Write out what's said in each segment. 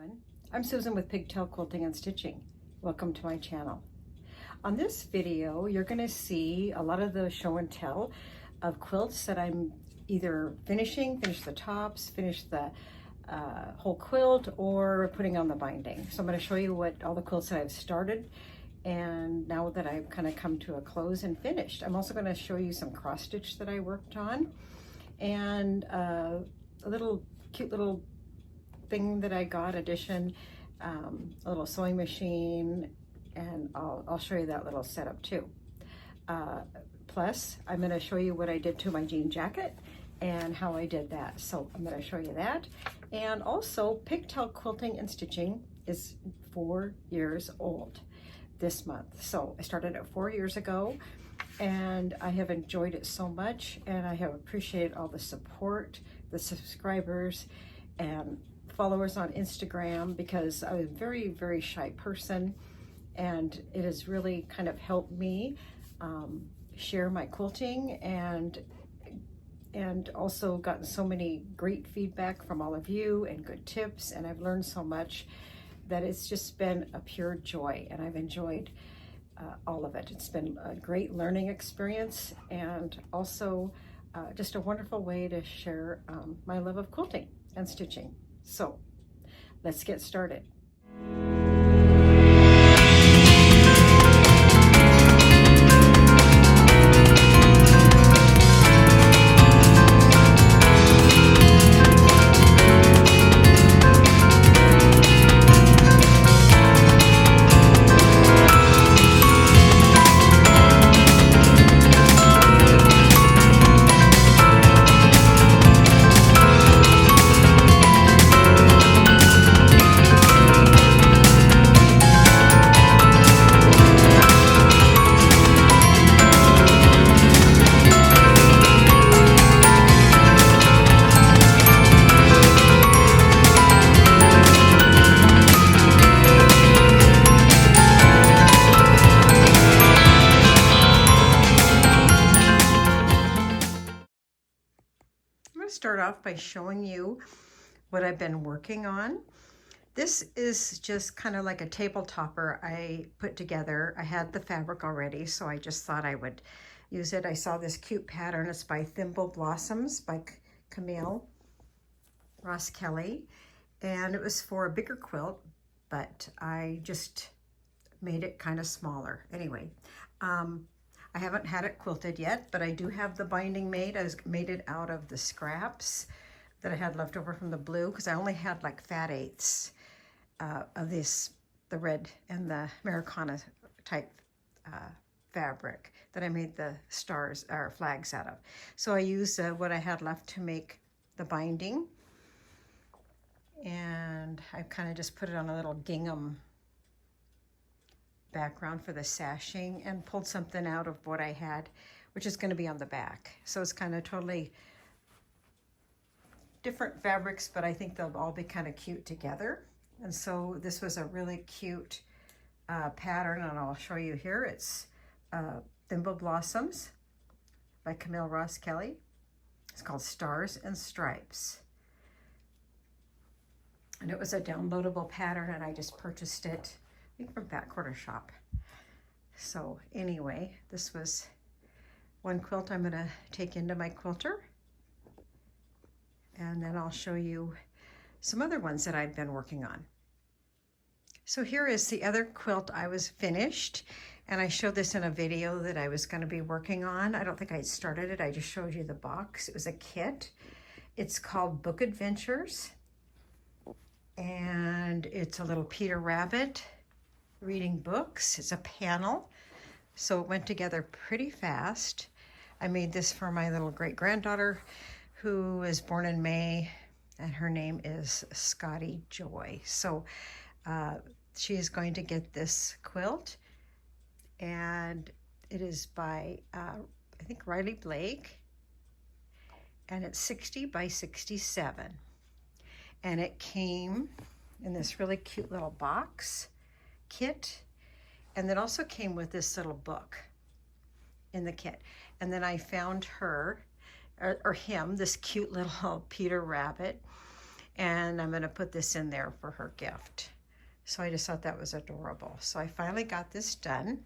everyone. I'm Susan with Pigtail Quilting and Stitching. Welcome to my channel. On this video, you're going to see a lot of the show and tell of quilts that I'm either finish the tops, finish the whole quilt, or putting on the binding. So I'm going to show you what all the quilts that I've started and now that I've kind of come to a close and finished. I'm also going to show you some cross stitch that I worked on and a cute little thing that I got, addition, a little sewing machine, and I'll show you that little setup too. Plus, I'm going to show you what I did to my jean jacket and how I did that. So I'm going to show you that. And also, Pigtail Quilting and Stitching is 4 years old this month. So I started it 4 years ago, and I have enjoyed it so much, and I have appreciated all the support, the subscribers, and followers on Instagram, because I was a very, very shy person, and it has really kind of helped me share my quilting and also gotten so many great feedback from all of you and good tips, and I've learned so much that it's just been a pure joy, and I've enjoyed all of it. It's been a great learning experience, and also just a wonderful way to share my love of quilting and stitching. So let's get started. Start off by showing you what I've been working on. This is just kind of like a table topper I put together. I had the fabric already, so I just thought I would use it. I saw this cute pattern. It's by Thimble Blossoms by Camille Ross Kelly, and it was for a bigger quilt, but I just made it kind of smaller. Anyway, I haven't had it quilted yet, but I do have the binding made. I made it out of the scraps that I had left over from the blue, because I only had like fat eighths of this, the red and the Americana type fabric that I made the stars or flags out of. So I used what I had left to make the binding, and I kind of just put it on a little gingham background for the sashing and pulled something out of what I had, which is going to be on the back. So it's kind of totally different fabrics, but I think they'll all be kind of cute together. And so this was a really cute pattern, and I'll show you here. It's Thimble Blossoms by Camille Ross Kelly. It's called Stars and Stripes. And it was a downloadable pattern, and I just purchased it, I think, from Fat Quarter Shop. So anyway, this was one quilt I'm going to take into my quilter, and then I'll show you some other ones that I've been working on. So here is the other quilt I was finished, and I showed this in a video that I was going to be working on. I don't think I started it. I just showed you the box. It was a kit. It's called Book Adventures, and it's a little Peter Rabbit reading books. It's a panel, so it went together pretty fast. I made this for my little great-granddaughter, who was born in May, and her name is Scotty Joy. So she is going to get this quilt, and it is by I think Riley Blake, and it's 60 by 67, and it came in this really cute little box kit, and then also came with this little book in the kit. And then I found her or him, this cute little Peter Rabbit, and I'm going to put this in there for her gift. So I just thought that was adorable. So I finally got this done.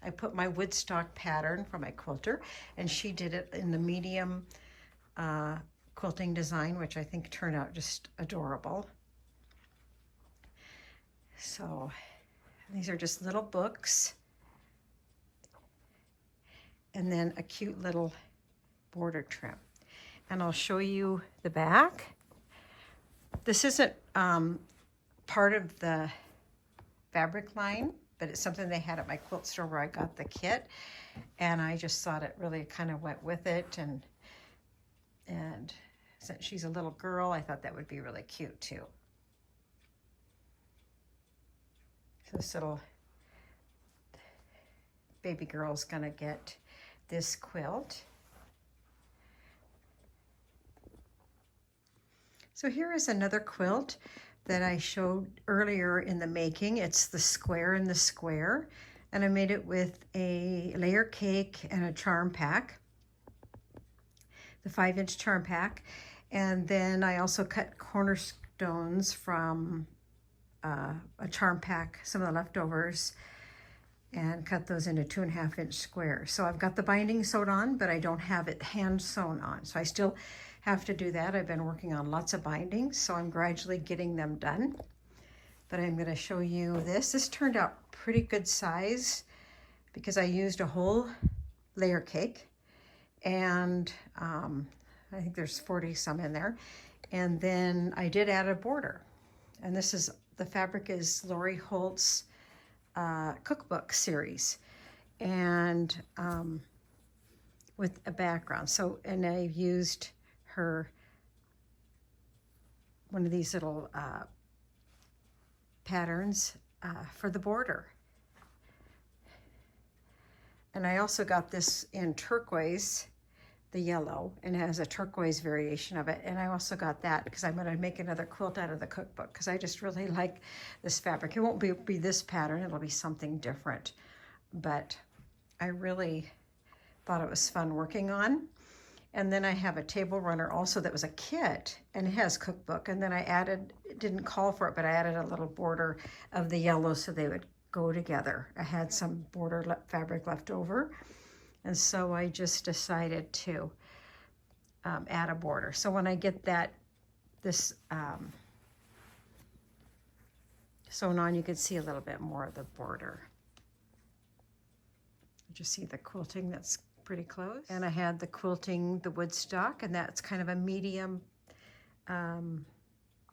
I put my Woodstock pattern for my quilter, and she did it in the medium quilting design, which I think turned out just adorable. So these are just little books, and then a cute little border trim. And I'll show you the back. This isn't part of the fabric line, but it's something they had at my quilt store where I got the kit, and I just thought it really kind of went with it, and since she's a little girl, I thought that would be really cute too. So this little baby girl's gonna get this quilt. So here is another quilt that I showed earlier in the making. It's the square in the square, and I made it with a layer cake and a charm pack, the 5-inch charm pack. And then I also cut cornerstones from a charm pack, some of the leftovers, and cut those into 2.5-inch squares. So I've got the binding sewed on, but I don't have it hand sewn on. So I still have to do that. I've been working on lots of bindings, so I'm gradually getting them done. But I'm going to show you this. This turned out pretty good size because I used a whole layer cake, and I think there's 40 some in there. And then I did add a border, and this is, the fabric is Lori Holt's Cookbook series, and with a background. So, and I used her, one of these little patterns for the border. And I also got this in turquoise, the yellow, and it has a turquoise variation of it. And I also got that because I'm going to make another quilt out of the cookbook, because I just really like this fabric. It won't be this pattern, it'll be something different, but I really thought it was fun working on. And then I have a table runner also that was a kit, and it has cookbook. And then I added, it didn't call for it, but I added a little border of the yellow so they would go together. I had some border fabric left over, and so I just decided to add a border. So when I get this sewn on, you can see a little bit more of the border. You just see the quilting that's pretty close. And I had the quilting, the Woodstock, and that's kind of a medium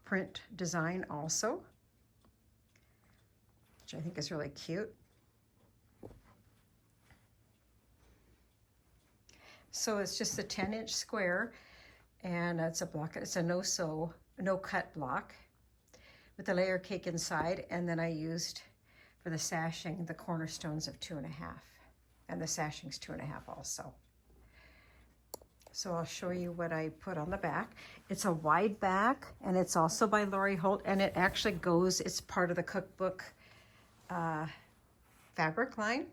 print design also, which I think is really cute. So it's just a 10-inch square, and it's a block. It's a no cut block with a layer cake inside, and then I used for the sashing the cornerstones of 2.5, and the sashing's 2.5 also. So I'll show you what I put on the back. It's a wide back, and it's also by Lori Holt, and it actually goes, it's part of the cookbook fabric line.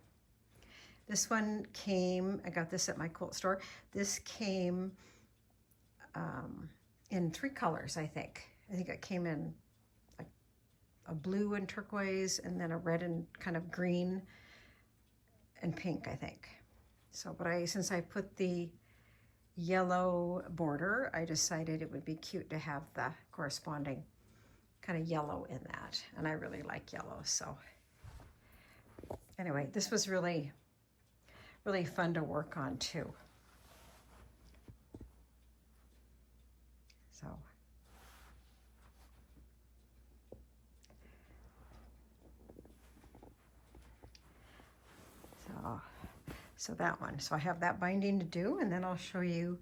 This one came, I got this at my quilt store. This came in 3 colors, I think. I think it came in like a blue and turquoise, and then a red and kind of green and pink, I think. So, but since I put the yellow border, I decided it would be cute to have the corresponding kind of yellow in that. And I really like yellow, so. Anyway, this was really fun to work on too. So that one. So I have that binding to do, and then I'll show you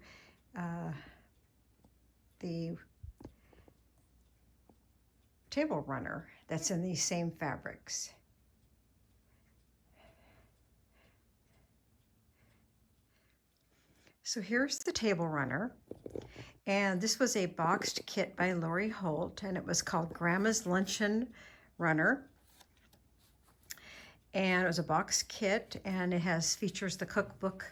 the table runner that's in these same fabrics. So here's the table runner, and this was a boxed kit by Lori Holt, and it was called Grandma's Luncheon Runner. And it was a box kit, and it features the cookbook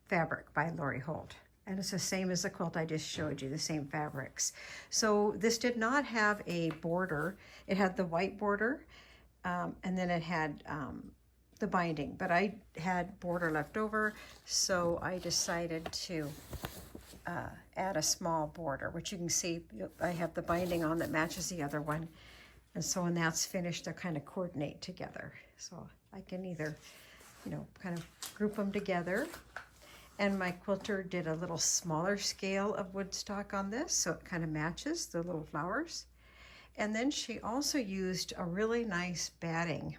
fabric by Lori Holt. And it's the same as the quilt I just showed you, the same fabrics. So this did not have a border. It had the white border, and then it had the binding, but I had border left over, so I decided to add a small border, which you can see I have the binding on that matches the other one. And so when that's finished, they'll kind of coordinate together. So I can either, you know, kind of group them together. And my quilter did a little smaller scale of woodstock on this, so it kind of matches the little flowers. And then she also used a really nice batting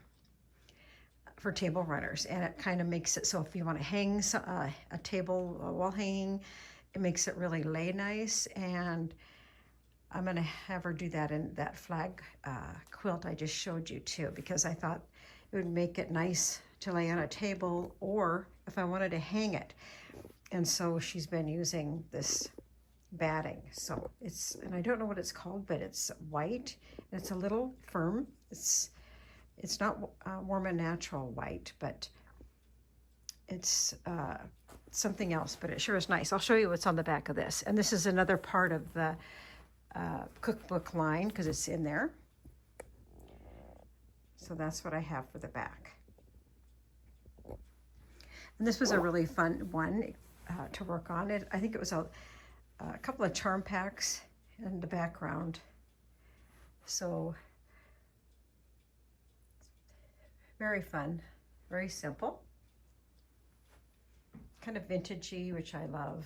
for table runners, and it kind of makes it so if you want to hang a table wall hanging, it makes it really lay nice. And I'm going to have her do that in that flag quilt I just showed you too, because I thought it would make it nice to lay on a table, or if I wanted to hang it. And so she's been using this batting. So it's, and I don't know what it's called, but it's white and it's a little firm. It's not warm and natural white, but it's something else, but it sure is nice. I'll show you what's on the back of this. And this is another part of the cookbook line because it's in there. So that's what I have for the back. And this was a really fun one to work on. I think it was a couple of charm packs in the background. So very fun, very simple, kind of vintagey, which I love.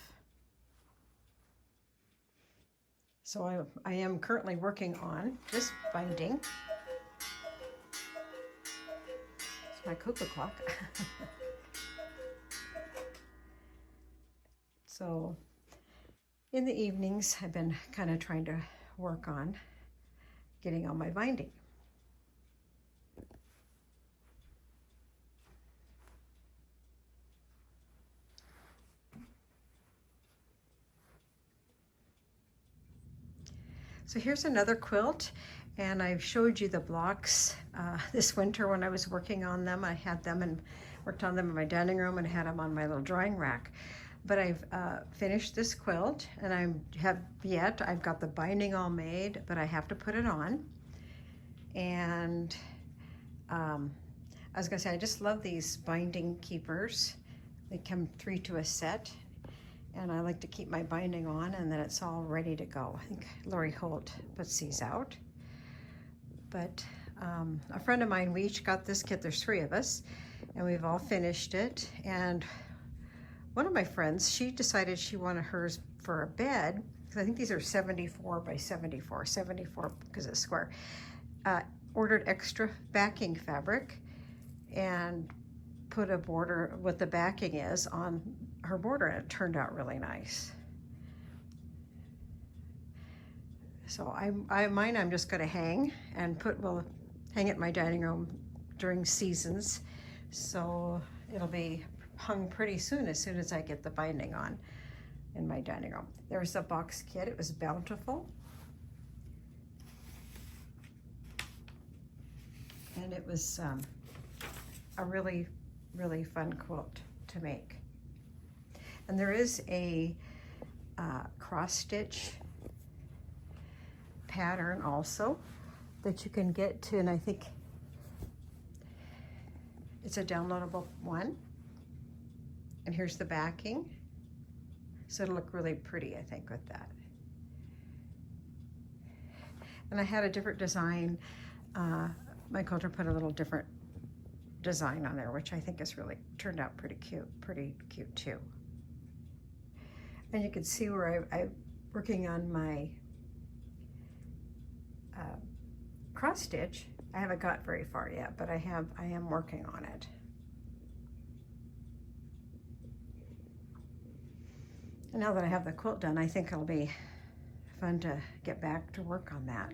So I am currently working on this binding. It's my cuckoo clock. So in the evenings, I've been kind of trying to work on getting on my binding. So here's another quilt, and I've showed you the blocks this winter when I was working on them. I had them and worked on them in my dining room and had them on my little drawing rack. But I've finished this quilt, and I've got the binding all made, but I have to put it on. And I was gonna say, I just love these binding keepers. They come 3 to a set, and I like to keep my binding on, and then it's all ready to go. I think Lori Holt puts these out. But a friend of mine, we each got this kit. There's 3 of us, and we've all finished it. And one of my friends, she decided she wanted hers for a bed, because I think these are 74 by 74, 74 because it's square. Ordered extra backing fabric and put a border, what the backing is, on her border, and it turned out really nice. So mine I'm just going to hang and hang it in my dining room during seasons. So it'll be hung pretty soon as I get the binding on in my dining room. There was a box kit. It was Bountiful. And it was a really, really fun quilt to make. And there is a cross stitch pattern also that you can get to, and I think it's a downloadable one. And here's the backing. So it'll look really pretty, I think, with that. And I had a different design. My quilter put a little different design on there, which I think is really turned out pretty cute too. And you can see where I'm working on my cross stitch. I haven't got very far yet, but I am working on it. And now that I have the quilt done, I think it'll be fun to get back to work on that.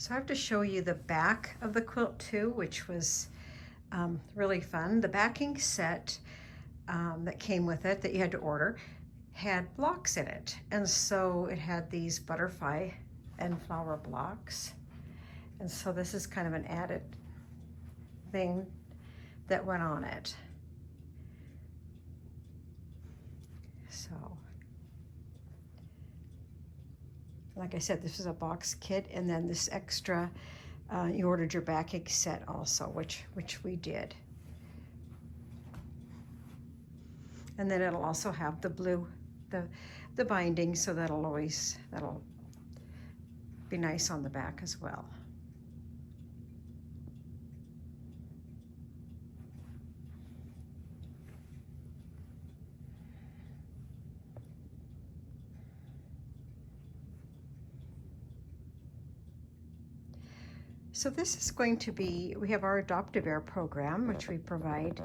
So I have to show you the back of the quilt too, which was really fun. The backing set that came with it that you had to order had blocks in it. And so it had these butterfly and flower blocks. And so this is kind of an added thing that went on it. So, like I said, this is a box kit, and then this extra, you ordered your backing set also, which we did. And then it'll also have the blue, the binding, so that'll be nice on the back as well. So this is going to be, we have our Adopt-A-Bear program, which we provide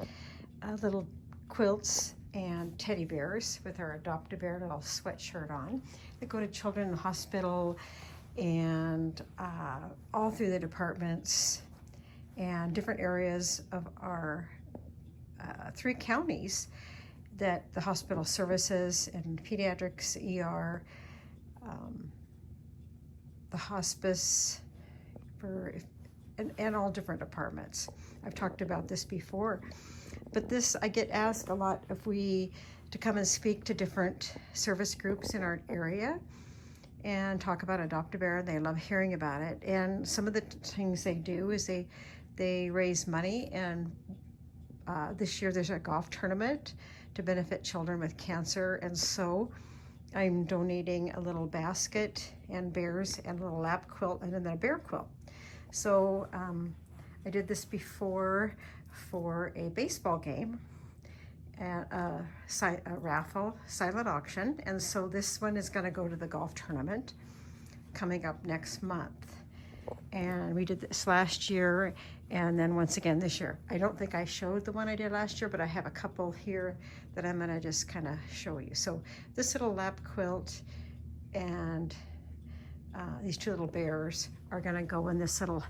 little quilts and teddy bears with our Adopt-A-Bear little sweatshirt on. They go to children in the hospital and all through the departments and different areas of our 3 counties that the hospital services and pediatrics, ER, the hospice, and all different departments. I've talked about this before, but this, I get asked a lot to come and speak to different service groups in our area and talk about Adopt-A-Bear. They love hearing about it. And some of the things they do is they raise money, and this year there's a golf tournament to benefit children with cancer, and so I'm donating a little basket and bears and a little lap quilt and then a bear quilt. So I did this before for a baseball game at a raffle silent auction, and so this one is going to go to the golf tournament coming up next month. And we did this last year, and then once again this year. I don't think I showed the one I did last year, but I have a couple here that I'm going to just kind of show you. So this little lap quilt and these 2 little bears are going to go in this little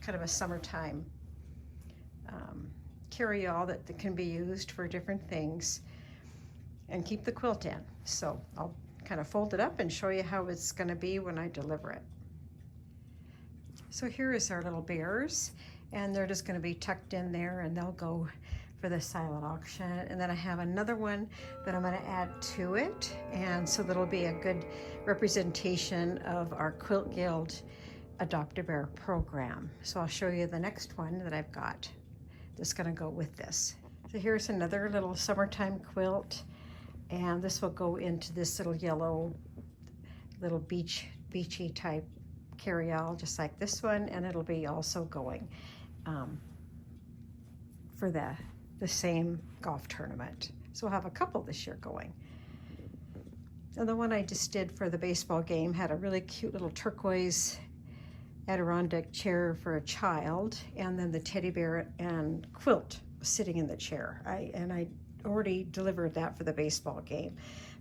kind of a summertime carry-all that can be used for different things and keep the quilt in. So I'll kind of fold it up and show you how it's going to be when I deliver it. So here is our little bears, and they're just going to be tucked in there, and they'll go for the silent auction. And then I have another one that I'm going to add to it, and so that'll be a good representation of our Quilt Guild Adopt-A-Bear program. So I'll show you the next one that I've got that's going to go with this. So here's another little summertime quilt, and this will go into this little yellow, little beachy type carry-all, just like this one, and it'll be also going for the same golf tournament. So we'll have a couple this year going. And the one I just did for the baseball game had a really cute little turquoise Adirondack chair for a child, and then the teddy bear and quilt was sitting in the chair. I already delivered that for the baseball game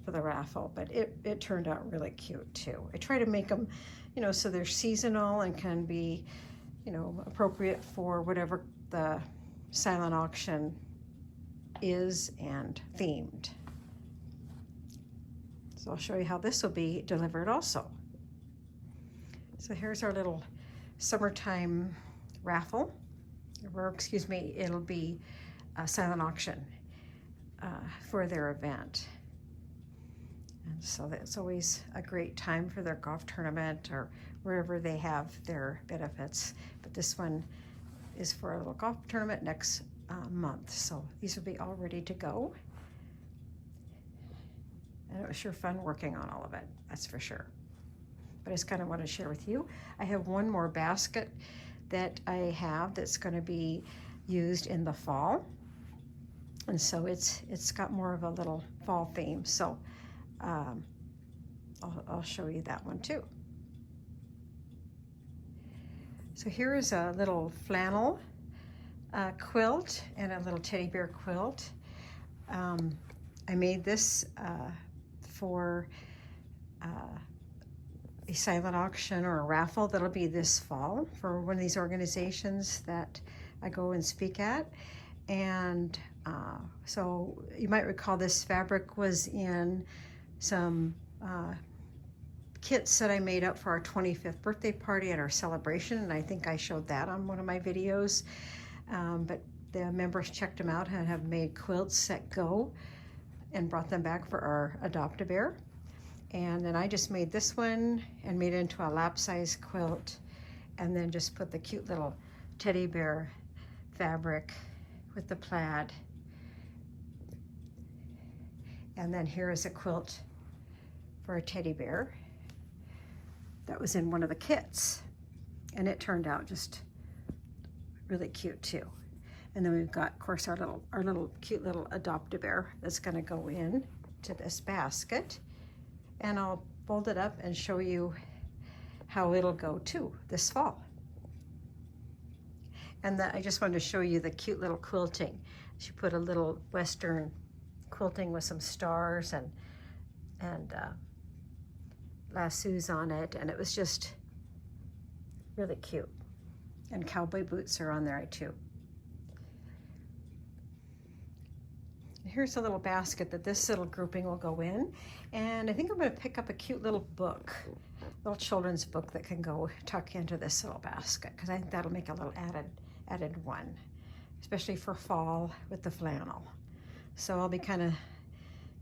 for the raffle, but it turned out really cute too. I try to make them, so they're seasonal and can be, appropriate for whatever the silent auction is and themed. So I'll show you how this will be delivered also. So here's our little summertime raffle, or excuse me, it'll be a silent auction for their event. And so that's always a great time for their golf tournament or wherever they have their benefits. But this one is for a little golf tournament next month. So these will be all ready to go. And it was sure fun working on all of it, that's for sure. But I just kind of want to share with you. I have one more basket that I have that's going to be used in the fall. And so it's got more of a little fall theme. So I'll show you that one too. So here is a little flannel quilt and a little teddy bear quilt. I made this for a silent auction or a raffle that'll be this fall for one of these organizations that I go and speak at. And so you might recall this fabric was in some kits that I made up for our 25th birthday party at our celebration, and I think I showed that on one of my videos. But the members checked them out and have made quilts that go and brought them back for our Adopt-A-Bear. And then I just made this one and made it into a lap-size quilt, and then just put the cute little teddy bear fabric with the plaid. And then here is a quilt for a teddy bear that was in one of the kits, and it turned out just really cute too. And then we've got, of course, our little cute little Adopt-A-Bear that's going to go in to this basket, and I'll fold it up and show you how it'll go too this fall. And I just wanted to show you the cute little quilting. She put a little Western quilting with some stars and lassos on it, and it was just really cute. And cowboy boots are on there too. Here's a little basket that this little grouping will go in, and I think I'm going to pick up a cute little book, little children's book that can go tuck into this little basket, because I think that'll make a little added one, especially for fall with the flannel. So I'll be kind of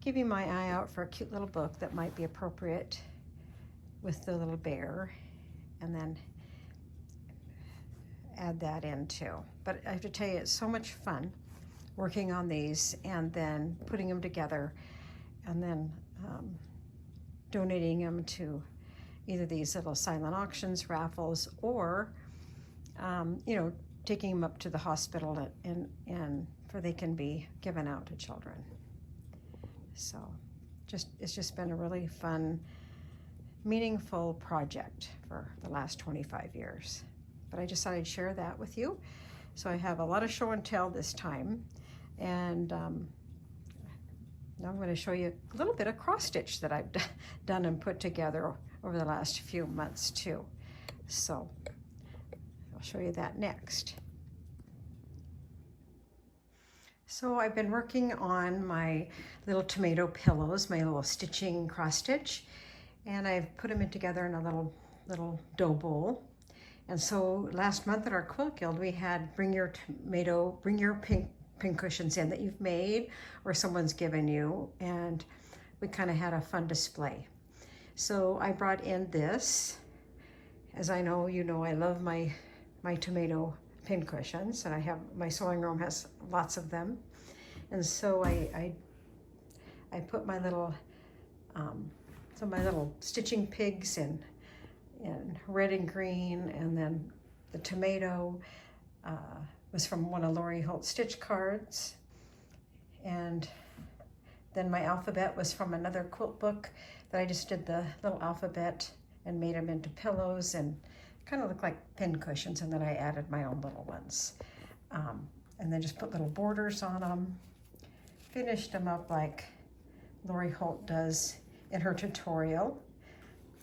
keeping my eye out for a cute little book that might be appropriate with the little bear, and then add that in too. But I have to tell you, it's so much fun working on these and then putting them together, and then donating them to either these little silent auctions, raffles, or you know, taking them up to the hospital and for they can be given out to children. So it's just been a really fun, meaningful project for the last 25 years. But I just thought I'd share that with you. So I have a lot of show and tell this time. And now I'm going to show you a little bit of cross stitch that I've done and put together over the last few months too. So I'll show you that next. So I've been working on my little tomato pillows, my little stitching cross stitch, and I've put them together in a little dough bowl. And so last month at our Quilt Guild, we had bring your pin cushions in that you've made or someone's given you, and we kind of had a fun display. So I brought in this. As I know, you know, I love my tomato pin cushions, and I have, my sewing room has lots of them. And so I put my little my little stitching pigs in red and green, and then the tomato was from one of Lori Holt's stitch cards, and then my alphabet was from another quilt book that I just did the little alphabet and made them into pillows and kind of look like pin cushions, and then I added my own little ones, and then just put little borders on them, finished them up like Lori Holt does in her tutorial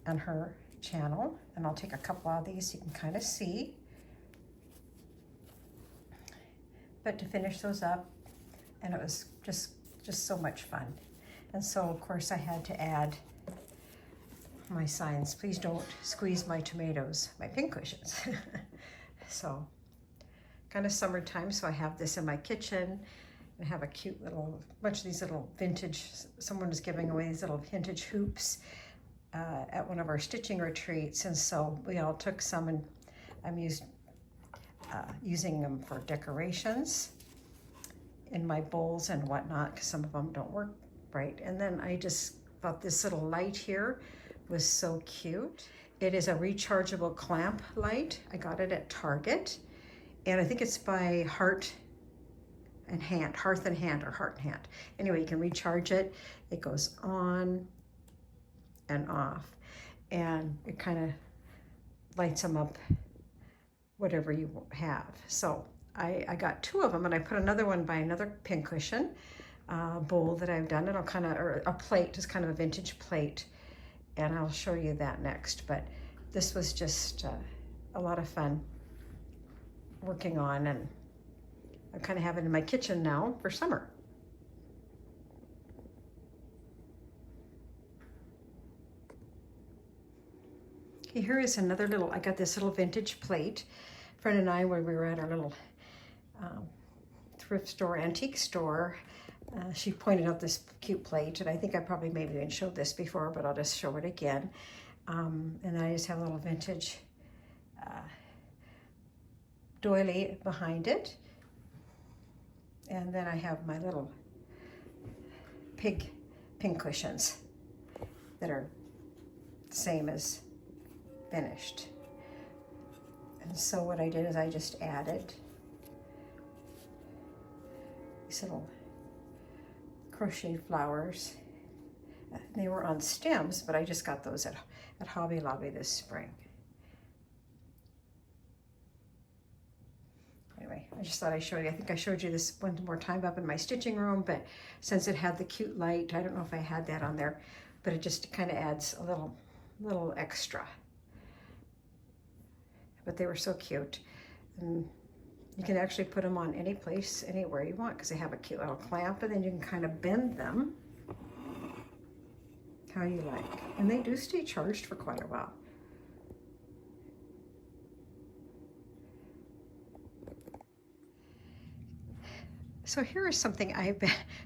on her channel. And I'll take a couple of these so you can kind of see. But to finish those up, and it was just so much fun. And so of course I had to add my signs, please don't squeeze my tomatoes, my pin cushions. So kind of summertime, so I have this in my kitchen. I have a cute little, bunch of these little vintage, someone was giving away these little vintage hoops at one of our stitching retreats, and so we all took some, and I'm using them for decorations in my bowls and whatnot, because some of them don't work right. And then I just thought this little light here was so cute. It is a rechargeable clamp light. I got it at Target, and I think it's by Hearth and Hand. Anyway, you can recharge it. It goes on and off, and it kind of lights them up, whatever you have. So I got two of them, and I put another one by another pincushion bowl that I've done. It'll kind of, or a plate, just kind of a vintage plate. and I'll show you that next. But this was just a lot of fun working on, and I kind of have it in my kitchen now for summer. Okay, here is another little, I got this little vintage plate. A friend and I, when we were at our little thrift store, antique store, she pointed out this cute plate, and I think I probably maybe even showed this before, but I'll just show it again. And then I just have a little vintage doily behind it. And then I have my little pink cushions that are the same as finished. And so what I did is I just added these little crochet flowers. They were on stems, but I just got those at Hobby Lobby this spring. Anyway, I just thought I'd show you. I think I showed you this one more time up in my stitching room, but since it had the cute light, I don't know if I had that on there, but it just kind of adds a little extra. But they were so cute. And you can actually put them on any place, anywhere you want, because they have a cute little clamp, and then you can kind of bend them how you like. And they do stay charged for quite a while. So here is something I've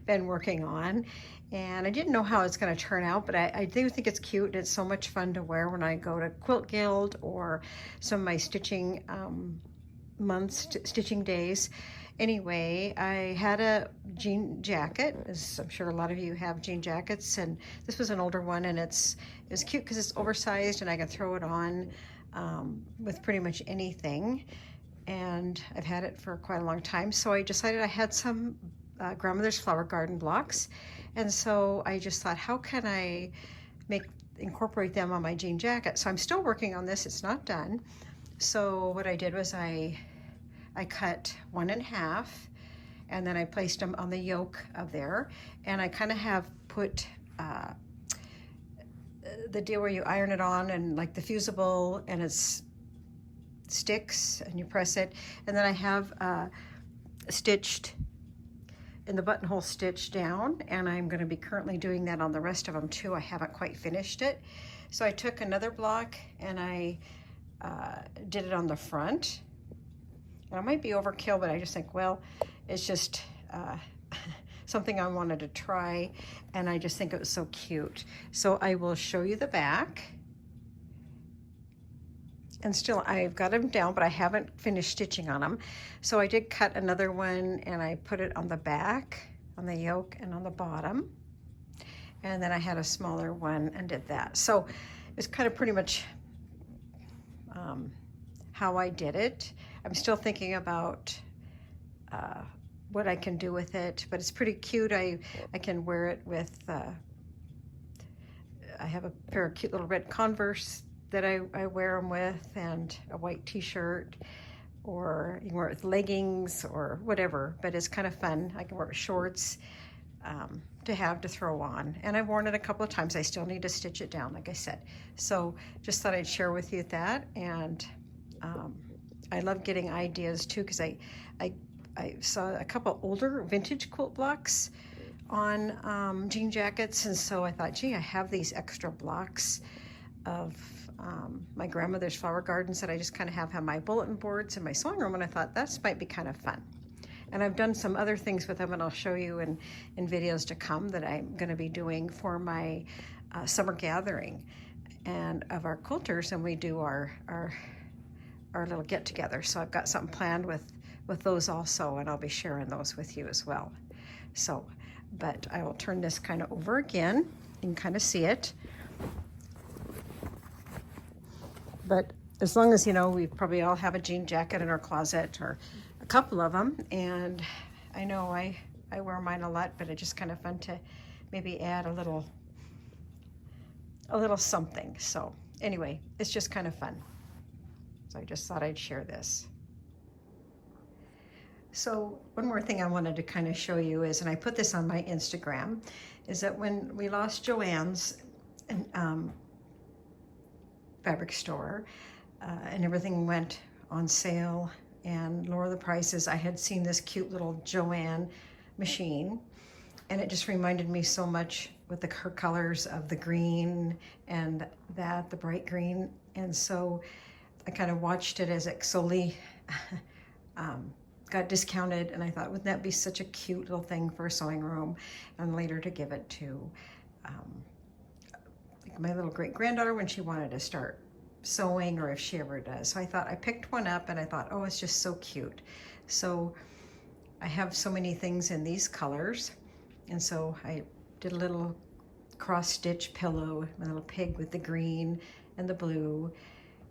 been working on, and I didn't know how it's going to turn out, but I do think it's cute, and it's so much fun to wear when I go to Quilt Guild or some of my stitching stitching days. Anyway, I had a jean jacket, as I'm sure a lot of you have jean jackets, and this was an older one, and it's cute because it's oversized and I can throw it on with pretty much anything. And I've had it for quite a long time, so I decided I had some grandmother's flower garden blocks, and so I just thought, how can I incorporate them on my jean jacket? So I'm still working on this, it's not done. So what I did was I cut one in half, and then I placed them on the yoke of there, and I kind of have put the deal where you iron it on, and like the fusible, and it's sticks and you press it, and then I have stitched in the buttonhole stitch down, and I'm going to be currently doing that on the rest of them too. I haven't quite finished it, so I took another block and I did it on the front, and it might be overkill, but I just think, well, it's just something I wanted to try, and I just think it was so cute. So I will show you the back. And still, I've got them down, but I haven't finished stitching on them. So I did cut another one, and I put it on the back, on the yoke, and on the bottom. And then I had a smaller one and did that. So it's kind of pretty much how I did it. I'm still thinking about what I can do with it, but it's pretty cute. I can wear it with, I have a pair of cute little red Converse that I wear them with, and a white t-shirt, or you can wear it with leggings or whatever, but it's kind of fun. I can wear it with shorts to throw on, and I've worn it a couple of times. I still need to stitch it down, like I said. So just thought I'd share with you that, and I love getting ideas too, because I saw a couple older vintage quilt blocks on jean jackets, and so I thought, gee, I have these extra blocks of my grandmother's flower gardens that I just kind of have my bulletin boards in my sewing room, and I thought that might be kind of fun. And I've done some other things with them, and I'll show you in videos to come that I'm going to be doing for my summer gathering and of our quilters, and we do our little get together. So I've got something planned with those also, and I'll be sharing those with you as well. So, but I will turn this kind of over again. You can kind of see it. But as long as, you know, we probably all have a jean jacket in our closet, or a couple of them, and I know I wear mine a lot, but it's just kind of fun to maybe add a little something. So anyway, it's just kind of fun. So I just thought I'd share this. So one more thing I wanted to kind of show you is, and I put this on my Instagram, is that when we lost Joanne's fabric store, and everything went on sale and lower the prices. I had seen this cute little Joanne machine, and it just reminded me so much with her colors of the green and the bright green. And so I kind of watched it as it slowly got discounted, and I thought, wouldn't that be such a cute little thing for a sewing room, and later to give it to like my little great-granddaughter when she wanted to start sewing, or if she ever does. So I thought, I picked one up and I thought, oh, it's just so cute. So I have so many things in these colors, and so I did a little cross-stitch pillow, my little pig with the green and the blue,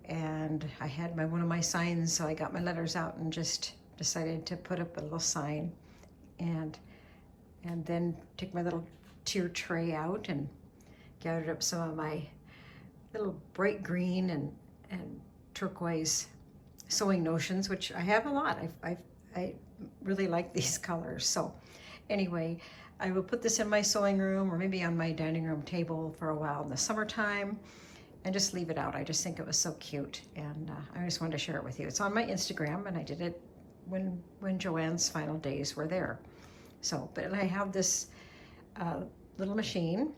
and I had one of my signs, so I got my letters out and just decided to put up a little sign, and then took my little tier tray out and gathered up some of my little bright green and turquoise sewing notions, which I have a lot. I really like these colors. So anyway, I will put this in my sewing room or maybe on my dining room table for a while in the summertime and just leave it out. I just think it was so cute, and I just wanted to share it with you. It's on my Instagram, and I did it when Joanne's final days were there. So, but I have this little machine,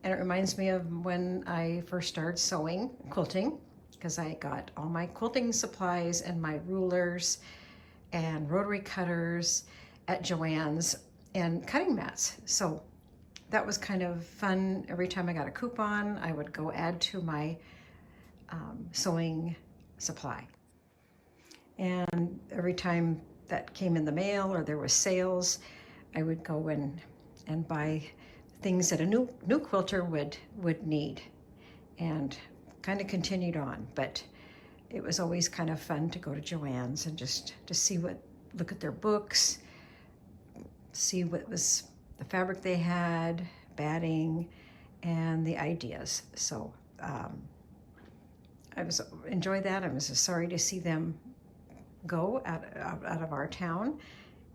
and it reminds me of when I first started sewing, quilting, because I got all my quilting supplies and my rulers and rotary cutters at Joanne's and cutting mats. So that was kind of fun. Every time I got a coupon, I would go add to my sewing supply. And every time that came in the mail or there was sales, I would go and buy things that a new quilter would need, and kind of continued on. But it was always kind of fun to go to Joanne's and just to look at their books, see what was the fabric they had, batting, and the ideas. So I enjoyed that. I was sorry to see them go out of our town,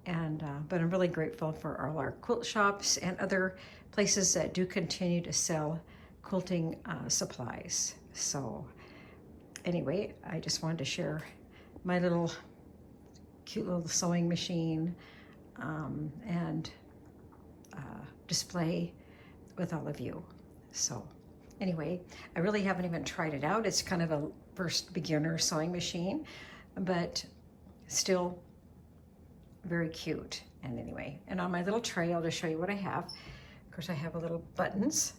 and but I'm really grateful for all our quilt shops and other places that do continue to sell quilting supplies. So anyway, I just wanted to share my little cute little sewing machine and display with all of you. So anyway, I really haven't even tried it out. It's kind of a first beginner sewing machine, but still very cute. And anyway, and on my little tray, I'll just show you what I have. Of course, I have a little buttons,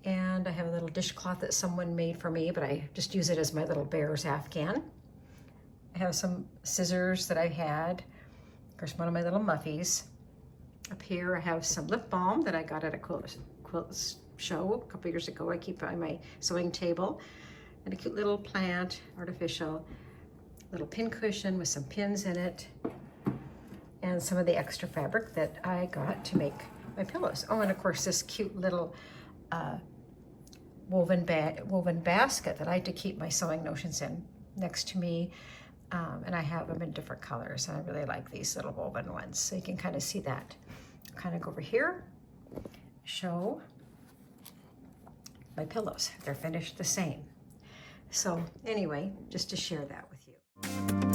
and I have a little dishcloth that someone made for me, but I just use it as my little bear's afghan. I have some scissors that I had. Of course, one of my little muffies. Up here, I have some lip balm that I got at a quilt show a couple years ago. I keep it on my sewing table. And a cute little plant, artificial, little pin cushion with some pins in it, and some of the extra fabric that I got to make my pillows. Oh, and of course, this cute little woven basket that I like to keep my sewing notions in next to me. And I have them in different colors, and I really like these little woven ones. So you can kind of see that. Kind of go over here, show my pillows. They're finished the same. So anyway, just to share that with you.